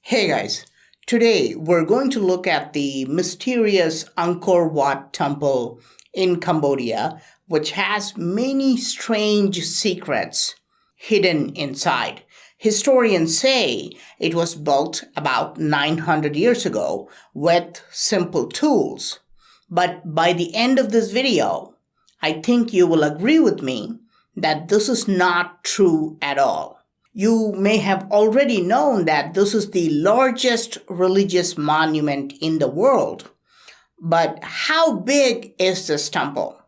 Hey guys, today we're going to look at the mysterious Angkor Wat temple in Cambodia, which has many strange secrets hidden inside. Historians say it was built about 900 years ago with simple tools. But by the end of this video, I think you will agree with me that this is not true at all. You may have already known that this is the largest religious monument in the world. But how big is this temple?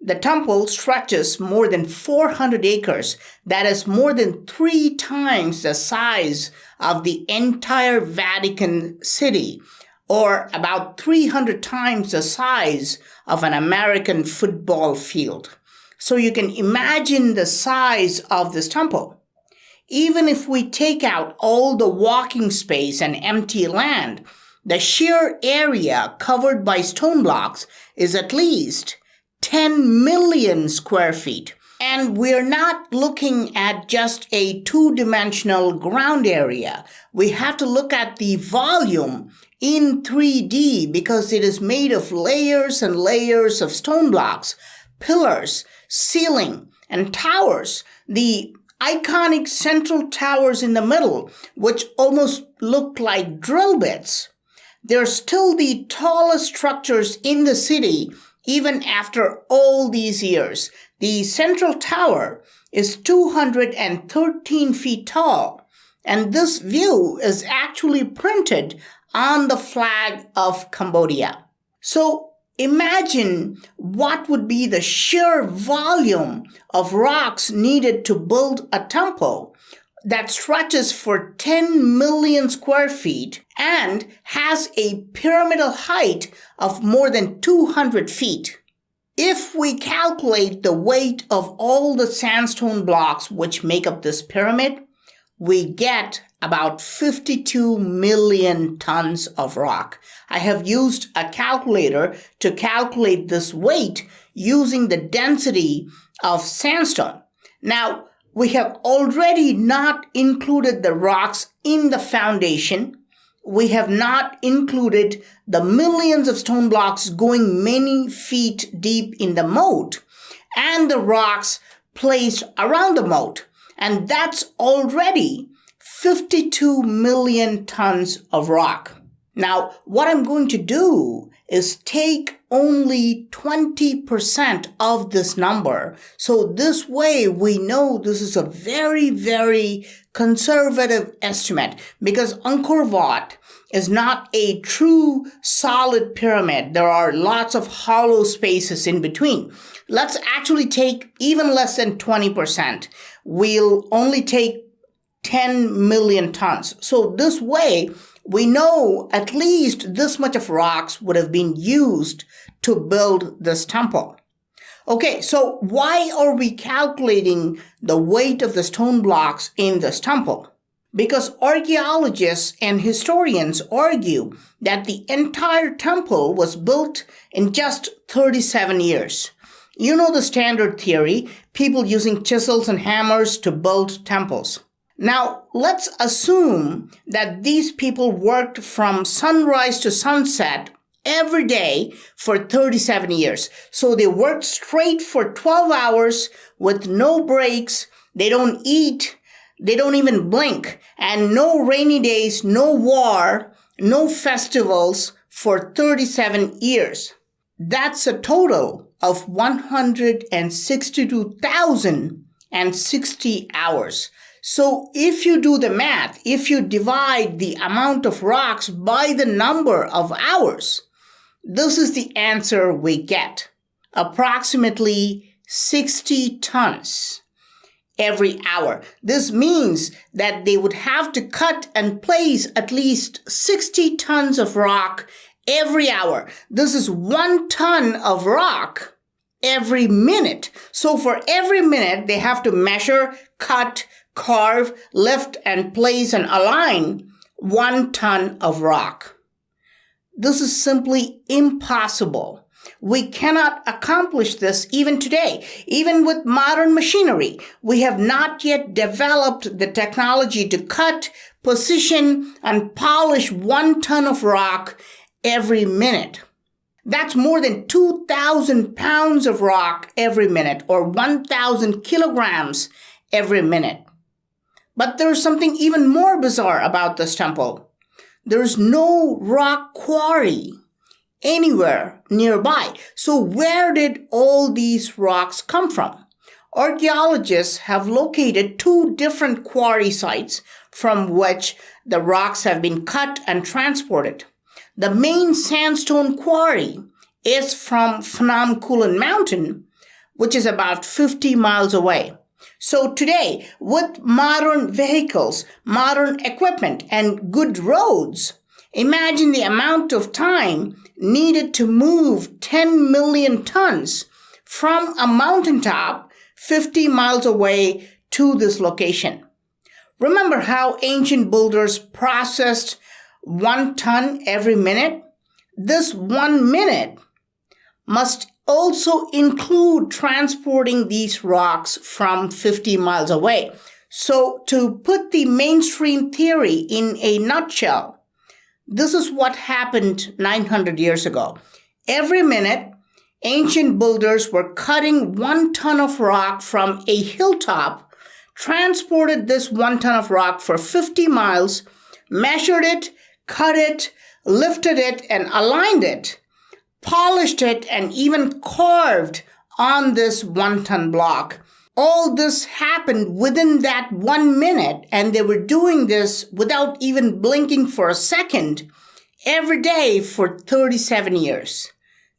The temple stretches more than 400 acres. That is more than 3 times the size of the entire Vatican City, or about 300 times the size of an American football field. So you can imagine the size of this temple. Even if we take out all the walking space and empty land, the sheer area covered by stone blocks is at least 10 million square feet. And we're not looking at just a two-dimensional ground area. We have to look at the volume in 3D because it is made of layers and layers of stone blocks, pillars, ceiling, and towers. The iconic central towers in the middle, which almost look like drill bits. They're still the tallest structures in the city, even after all these years. The central tower is 213 feet tall, and this view is actually printed on the flag of Cambodia. So imagine what would be the sheer volume of rocks needed to build a temple that stretches for 10 million square feet and has a pyramidal height of more than 200 feet. If we calculate the weight of all the sandstone blocks which make up this pyramid, we get about 52 million tons of rock. I have used a calculator to calculate this weight using the density of sandstone. Now, we have already not included the rocks in the foundation. We have not included the millions of stone blocks going many feet deep in the moat and the rocks placed around the moat. And that's already 52 million tons of rock. Now, what I'm going to do is take only 20% of this number. So this way we know this is a very, very conservative estimate because Angkor Wat is not a true solid pyramid. There are lots of hollow spaces in between. Let's actually take even less than 20%. We'll only take 10 million tons. So this way, we know at least this much of rocks would have been used to build this temple. Okay, so why are we calculating the weight of the stone blocks in this temple? Because archaeologists and historians argue that the entire temple was built in just 37 years. You know the standard theory, people using chisels and hammers to build temples. Now, let's assume that these people worked from sunrise to sunset every day for 37 years. So they worked straight for 12 hours with no breaks. They don't eat. They don't even blink. And no rainy days, no war, no festivals for 37 years. That's a total of 162,060 hours. So if you do the math, if you divide the amount of rocks by the number of hours, this is the answer we get. Approximately 60 tons every hour. This means that they would have to cut and place at least 60 tons of rock every hour. This is 1 ton of rock every minute. So for every minute, they have to measure, cut, carve, lift, and place and align 1 ton of rock. This is simply impossible. We cannot accomplish this even today. Even with modern machinery, we have not yet developed the technology to cut, position, and polish 1 ton of rock every minute. That's more than 2,000 pounds of rock every minute, or 1,000 kilograms every minute. But there's something even more bizarre about this temple. There's no rock quarry anywhere nearby. So where did all these rocks come from? Archaeologists have located 2 different quarry sites from which the rocks have been cut and transported. The main sandstone quarry is from Phnom Kulen Mountain, which is about 50 miles away. So today, with modern vehicles, modern equipment, and good roads, imagine the amount of time needed to move 10 million tons from a mountaintop 50 miles away to this location. Remember how ancient builders processed 1 ton every minute? This 1 minute must also include transporting these rocks from 50 miles away. So to put the mainstream theory in a nutshell, this is what happened 900 years ago. Every minute, ancient builders were cutting 1 ton of rock from a hilltop, transported this 1 ton of rock for 50 miles, measured it, cut it, lifted it, and aligned it, polished it, and even carved on this 1 ton block. All this happened within that 1 minute, and they were doing this without even blinking for a second every day for 37 years.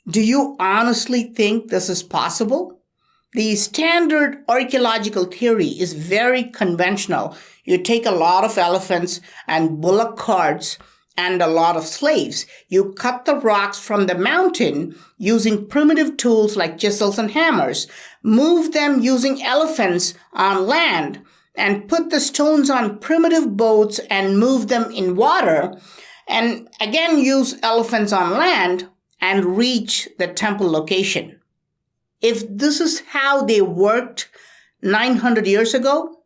Do you honestly think this is possible? The standard archaeological theory is very conventional. You take a lot of elephants and bullock carts and a lot of slaves. You cut the rocks from the mountain using primitive tools like chisels and hammers, move them using elephants on land, and put the stones on primitive boats and move them in water, and again use elephants on land and reach the temple location. If this is how they worked 900 years ago,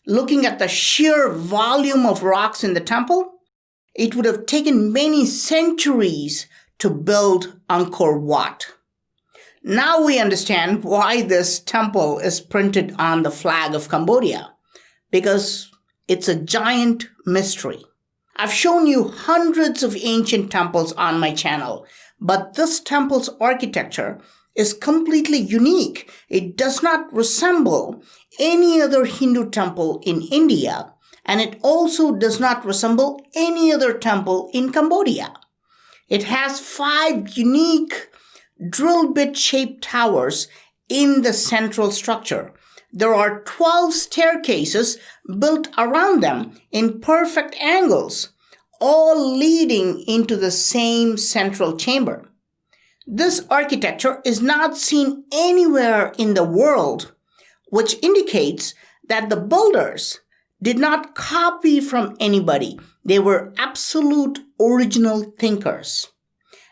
looking at the sheer volume of rocks in the temple, it would have taken many centuries to build Angkor Wat. Now we understand why this temple is printed on the flag of Cambodia, because it's a giant mystery. I've shown you hundreds of ancient temples on my channel, but this temple's architecture is completely unique. It does not resemble any other Hindu temple in India, and it also does not resemble any other temple in Cambodia. It has 5 unique drill bit-shaped towers in the central structure. There are 12 staircases built around them in perfect angles, all leading into the same central chamber. This architecture is not seen anywhere in the world, which indicates that the builders did not copy from anybody. They were absolute original thinkers.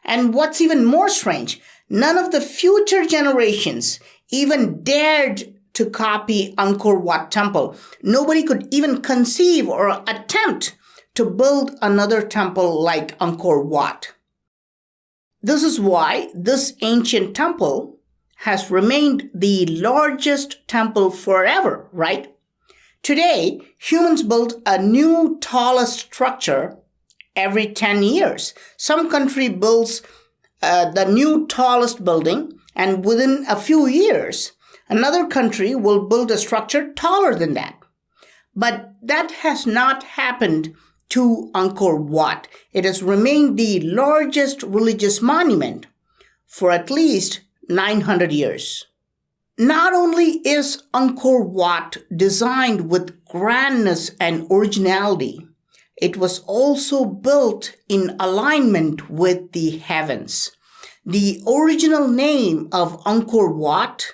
And what's even more strange, none of the future generations even dared to copy Angkor Wat Temple. Nobody could even conceive or attempt to build another temple like Angkor Wat. This is why this ancient temple has remained the largest temple forever, right? Today, humans build a new tallest structure every 10 years. Some country builds the new tallest building, and within a few years, another country will build a structure taller than that. But that has not happened to Angkor Wat. It has remained the largest religious monument for at least 900 years. Not only is Angkor Wat designed with grandness and originality, it was also built in alignment with the heavens. The original name of Angkor Wat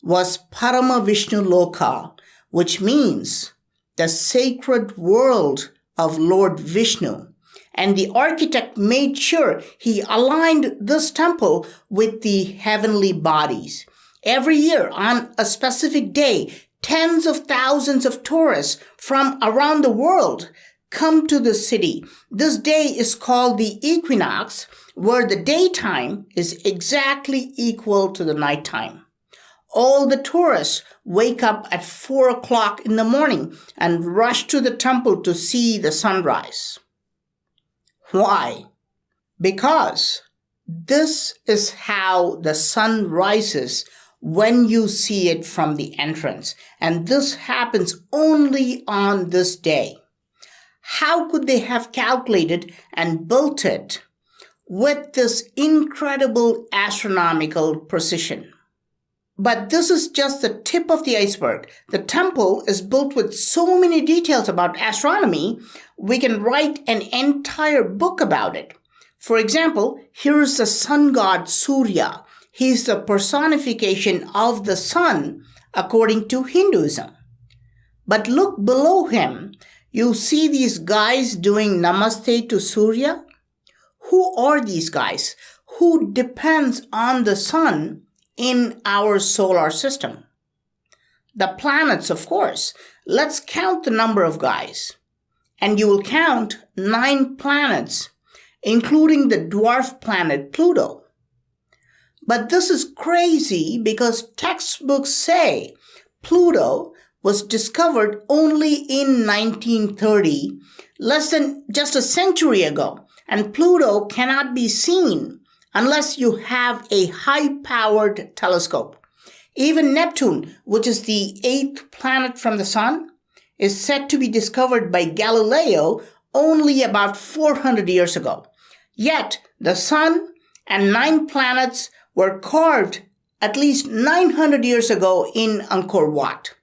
was Parama Vishnu Loka, which means the sacred world of Lord Vishnu. And the architect made sure he aligned this temple with the heavenly bodies. Every year on a specific day, tens of thousands of tourists from around the world come to the city. This day is called the equinox, where the daytime is exactly equal to the nighttime. All the tourists wake up at 4 o'clock in the morning and rush to the temple to see the sunrise. Why? Because this is how the sun rises when you see it from the entrance, and this happens only on this day. How could they have calculated and built it with this incredible astronomical precision? But this is just the tip of the iceberg. The temple is built with so many details about astronomy, we can write an entire book about it. For example, here is the sun god Surya. He is the personification of the sun according to Hinduism. But look below him. You see these guys doing namaste to Surya? Who are these guys? Who depends on the sun in our solar system? The planets, of course. Let's count the number of guys. And you will count 9 planets, including the dwarf planet Pluto. But this is crazy because textbooks say Pluto was discovered only in 1930, less than just a century ago, and Pluto cannot be seen unless you have a high-powered telescope. Even Neptune, which is the 8th planet from the sun, is said to be discovered by Galileo only about 400 years ago. Yet, the sun and 9 planets were carved at least 900 years ago in Angkor Wat.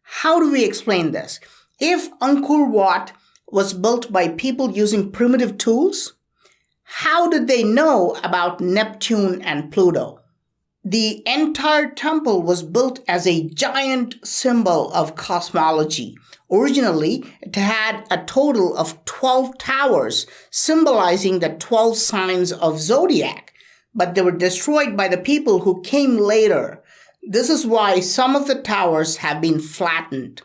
How do we explain this? If Angkor Wat was built by people using primitive tools, how did they know about Neptune and Pluto? The entire temple was built as a giant symbol of cosmology. Originally, it had a total of 12 towers, symbolizing the 12 signs of zodiac, but they were destroyed by the people who came later. This is why some of the towers have been flattened.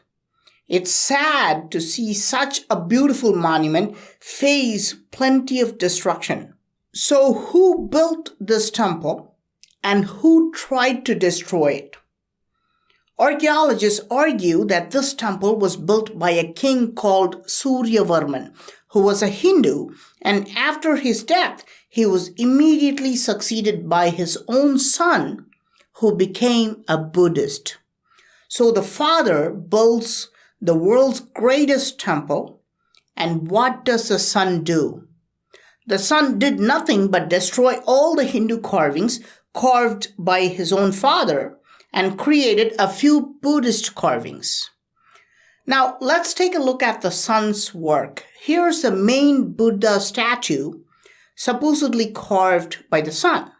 It's sad to see such a beautiful monument face plenty of destruction. So who built this temple and who tried to destroy it? Archaeologists argue that this temple was built by a king called Suryavarman, who was a Hindu, and after his death, he was immediately succeeded by his own son, who became a Buddhist. So the father builds the world's greatest temple, and what does the son do? The son did nothing but destroy all the Hindu carvings carved by his own father and created a few Buddhist carvings. Now, let's take a look at the son's work. Here's the main Buddha statue, supposedly carved by the son.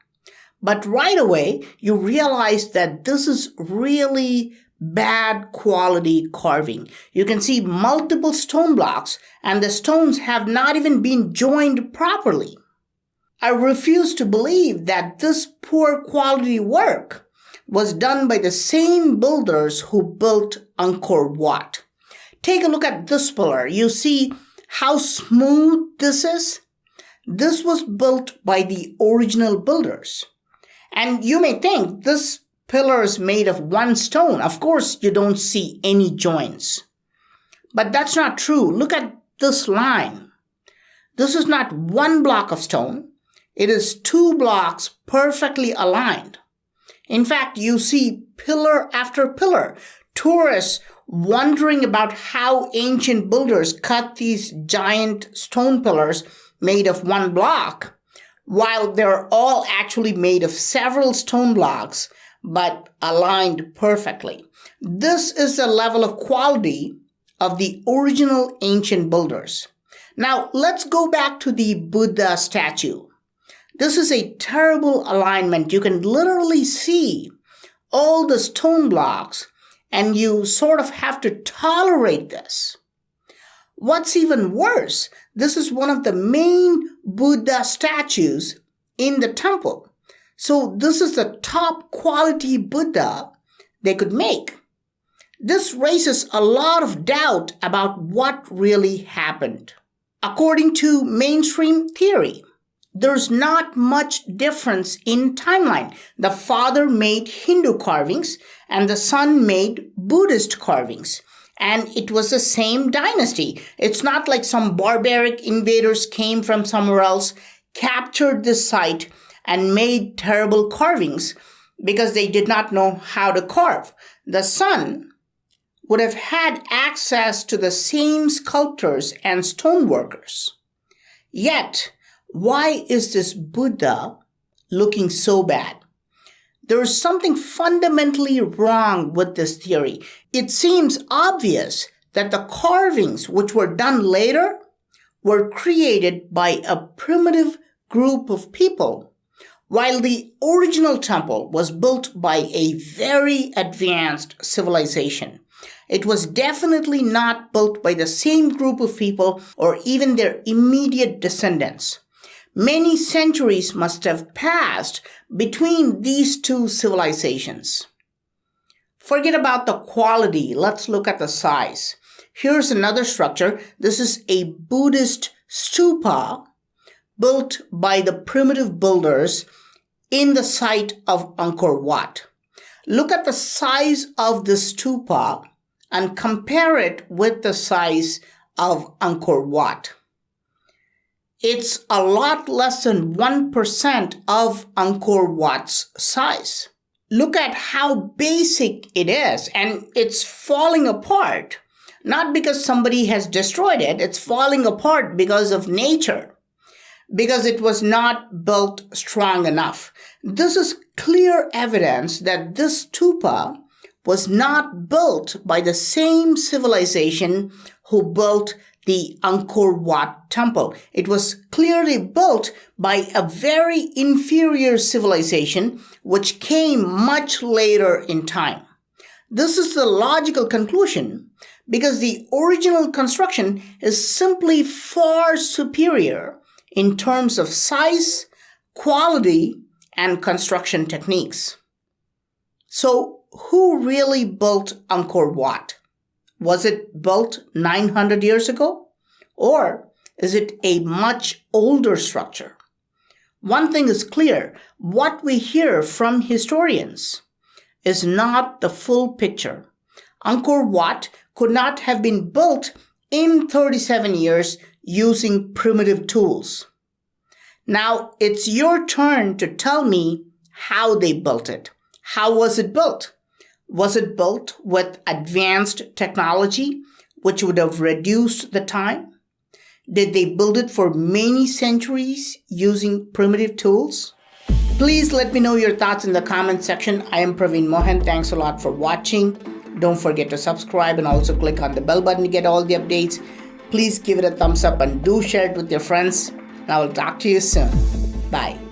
But right away, you realize that this is really bad quality carving. You can see multiple stone blocks, and the stones have not even been joined properly. I refuse to believe that this poor quality work was done by the same builders who built Angkor Wat. Take a look at this pillar. You see how smooth this is? This was built by the original builders. And you may think this pillar is made of one stone. Of course, you don't see any joints. But that's not true. Look at this line. This is not one block of stone. It is 2 blocks perfectly aligned. In fact, you see pillar after pillar. Tourists wondering about how ancient builders cut these giant stone pillars made of one block, while they're all actually made of several stone blocks, but aligned perfectly. This is the level of quality of the original ancient builders. Now, let's go back to the Buddha statue. This is a terrible alignment. You can literally see all the stone blocks, and you sort of have to tolerate this. What's even worse, this is one of the main Buddha statues in the temple. So this is the top quality Buddha they could make. This raises a lot of doubt about what really happened. According to mainstream theory, there's not much difference in timeline. The father made Hindu carvings and the son made Buddhist carvings. And it was the same dynasty. It's not like some barbaric invaders came from somewhere else, captured this site, and made terrible carvings because they did not know how to carve. The son would have had access to the same sculptors and stoneworkers. Yet, why is this Buddha looking so bad? There is something fundamentally wrong with this theory. It seems obvious that the carvings which were done later were created by a primitive group of people, while the original temple was built by a very advanced civilization. It was definitely not built by the same group of people or even their immediate descendants. Many centuries must have passed between these two civilizations. Forget about the quality. Let's look at the size. Here's another structure. This is a Buddhist stupa built by the primitive builders in the site of Angkor Wat. Look at the size of the stupa and compare it with the size of Angkor Wat. It's a lot less than 1% of Angkor Wat's size. Look at how basic it is, and it's falling apart. Not because somebody has destroyed it, it's falling apart because of nature, because it was not built strong enough. This is clear evidence that this stupa was not built by the same civilization who built the Angkor Wat temple. It was clearly built by a very inferior civilization which came much later in time. This is the logical conclusion because the original construction is simply far superior in terms of size, quality, and construction techniques. So, who really built Angkor Wat? Was it built 900 years ago? Or is it a much older structure? One thing is clear, what we hear from historians is not the full picture. Angkor Wat could not have been built in 37 years using primitive tools. Now, it's your turn to tell me how they built it. How was it built? Was it built with advanced technology, which would have reduced the time? Did they build it for many centuries using primitive tools? Please let me know your thoughts in the comment section. I am Praveen Mohan. Thanks a lot for watching. Don't forget to subscribe and also click on the bell button to get all the updates. Please give it a thumbs up and do share it with your friends. And I will talk to you soon. Bye.